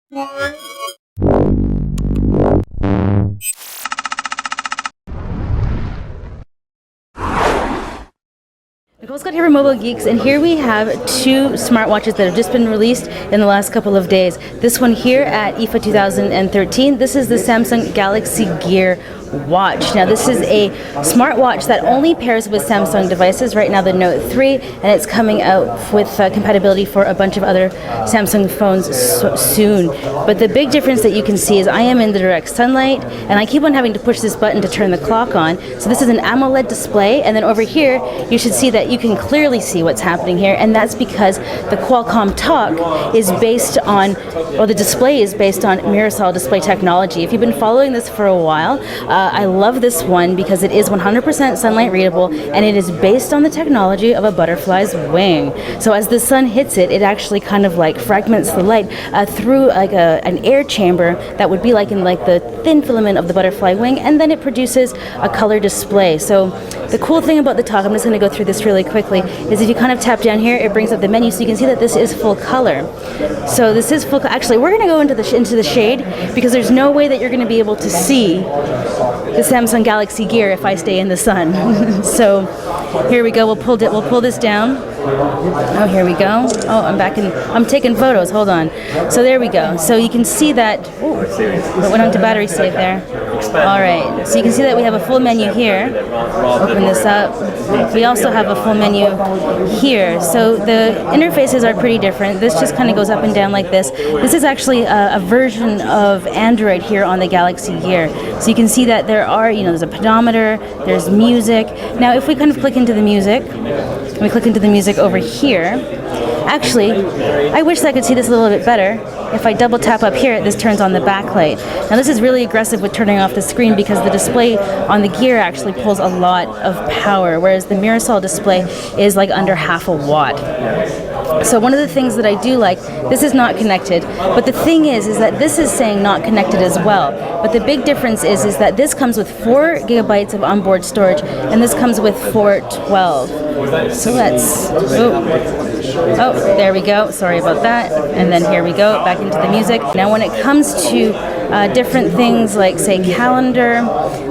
Nicole's got here for Mobile Geeks, and here we have two smartwatches that have just been released in the last couple of days. This one here at IFA 2013, this is the Samsung Galaxy Gear Watch. Now this is a smartwatch that only pairs with Samsung devices, right now the Note 3, and it's coming out with compatibility for a bunch of other Samsung phones soon. But the big difference that you can see is I am in the direct sunlight, and I keep on having to push this button to turn the clock on. So this is an AMOLED display, and then over here you should see that you can clearly see what's happening here, and that's because the Qualcomm talk is based on, or the display is based on Mirasol display technology. If you've been following this for a while, I love this one because it is 100% sunlight readable, and it is based on the technology of a butterfly's wing. So as the sun hits it, it actually kind of like fragments the light through like an air chamber that would be like in like the thin filament of the butterfly wing, and then it produces a color display. So the cool thing about the talk, I'm just going to go through this really quickly, is if you kind of tap down here, it brings up the menu, so you can see that this is full color. So this is full. Actually, we're going to go into the shade because there's no way that you're going to be able to see the Samsung Galaxy Gear if I stay in the sun. So here we go. We'll pull this down. Oh, here we go. Oh, I'm taking photos. Hold on. So there we go. So you can see that. Ooh, it went on to battery save there. All right. So you can see that we have a full menu here. Open this up. We also have a full menu here. So the interfaces are pretty different. This just kind of goes up and down like this. This is actually a version of Android here on the Galaxy Gear. So you can see that there are, there's a pedometer, there's music. Now if we kind of click into the music, we click into the music over here. Actually, I wish I could see this a little bit better. If I double tap up here, this turns on the backlight. Now this is really aggressive with turning off the screen because the display on the Gear actually pulls a lot of power, whereas the Mirasol display is like under half a watt. So one of the things that I do like, this is not connected, but the thing is that this is saying not connected as well. But the big difference is that this comes with 4 gigabytes of onboard storage, and this comes with 412. So let's, oh, there we go. Sorry about that. And then here we go, back into the music. Now when it comes to different things like, say, calendar,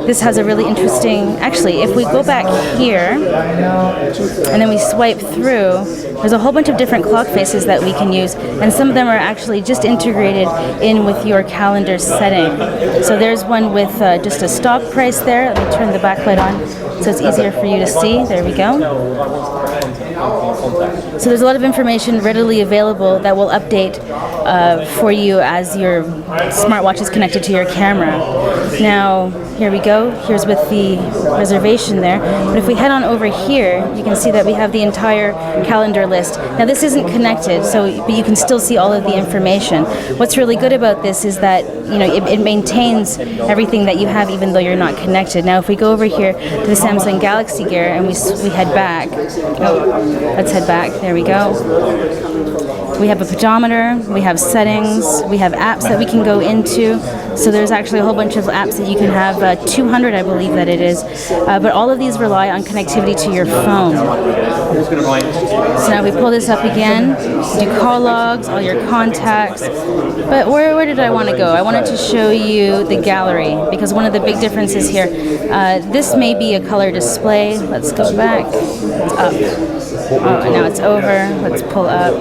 this has a really interesting, actually, if we go back here, and then we swipe through, there's a whole bunch of different clock faces that we can use, and some of them are actually just integrated in with your calendar setting. So there's one with just a stock price there. Let me turn the backlight on so it's easier for you to see. There we go. So there's a lot of information readily available that will update for you as your smartwatch is connected to your camera. Now, here we go. Here's with the reservation there. But if we head on over here, you can see that we have the entire calendar list. Now, this isn't connected, but you can still see all of the information. What's really good about this is that it maintains everything that you have, even though you're not connected. Now, if we go over here to the Samsung Galaxy Gear and we head back. Oh, let's head back. There we go. We have a pedometer, we have settings, we have apps that we can go into. So there's actually a whole bunch of apps that you can have, 200 I believe that it is. But all of these rely on connectivity to your phone. So now we pull this up again, do call logs, all your contacts. But where did I want to go? I wanted to show you the gallery, because one of the big differences here, this may be a color display. Let's go back. It's up. Oh, and now it's over. Let's pull up.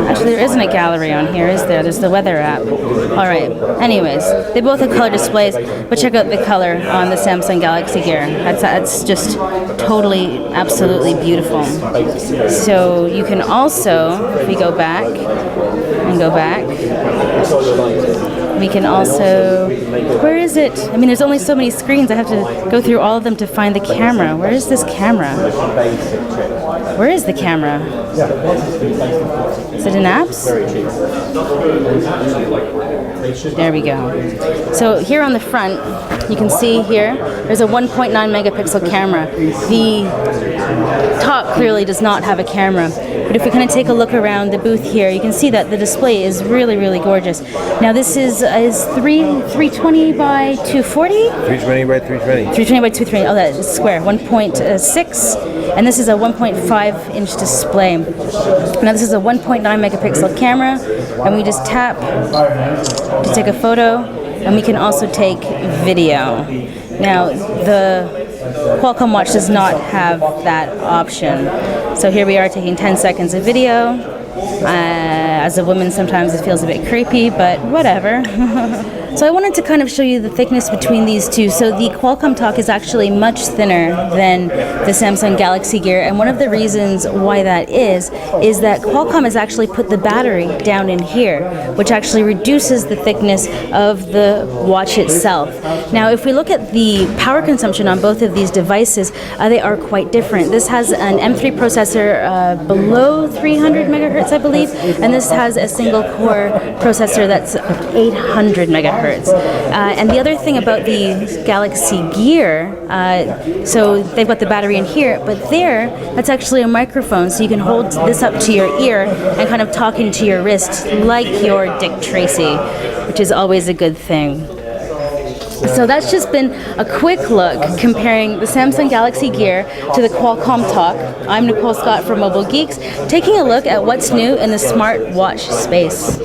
Actually, there isn't a gallery on here, is there? There's the weather app. All right. Anyways, they both have color displays, but check out the color on the Samsung Galaxy Gear. That's just totally, absolutely beautiful. So you can also, if we go back and go back, we can also, where is it? I mean, there's only so many screens. I have to go through all of them to find the camera. Where is this camera? Where is the camera? Is it in apps? There we go. So here on the front, you can see here, there's a 1.9 megapixel camera. The top clearly does not have a camera. But if we kind of take a look around the booth here, you can see that the display is really, really gorgeous. Now this is 320 by 240? 320 by 320. 320 by 220. Oh, that is square. 1.6. And this is a 1.5 inch display. Now this is a 1.9 megapixel camera and we just tap to take a photo, and we can also take video. Now, the Qualcomm watch does not have that option. So here we are taking 10 seconds of video. As a woman, sometimes it feels a bit creepy, but whatever. So I wanted to kind of show you the thickness between these two. So the Qualcomm Talk is actually much thinner than the Samsung Galaxy Gear, and one of the reasons why that is that Qualcomm has actually put the battery down in here, which actually reduces the thickness of the watch itself. Now, if we look at the power consumption on both of these devices, they are quite different. This has an M3 processor below 300 megahertz, I believe, and this has a single core processor that's 800 megahertz. And the other thing about the Galaxy Gear, so they've got the battery in here, but that's actually a microphone, so you can hold this up to your ear and kind of talk into your wrist like you're Dick Tracy, which is always a good thing. So that's just been a quick look comparing the Samsung Galaxy Gear to the Qualcomm Talk. I'm Nicole Scott from Mobile Geeks, taking a look at what's new in the smartwatch space.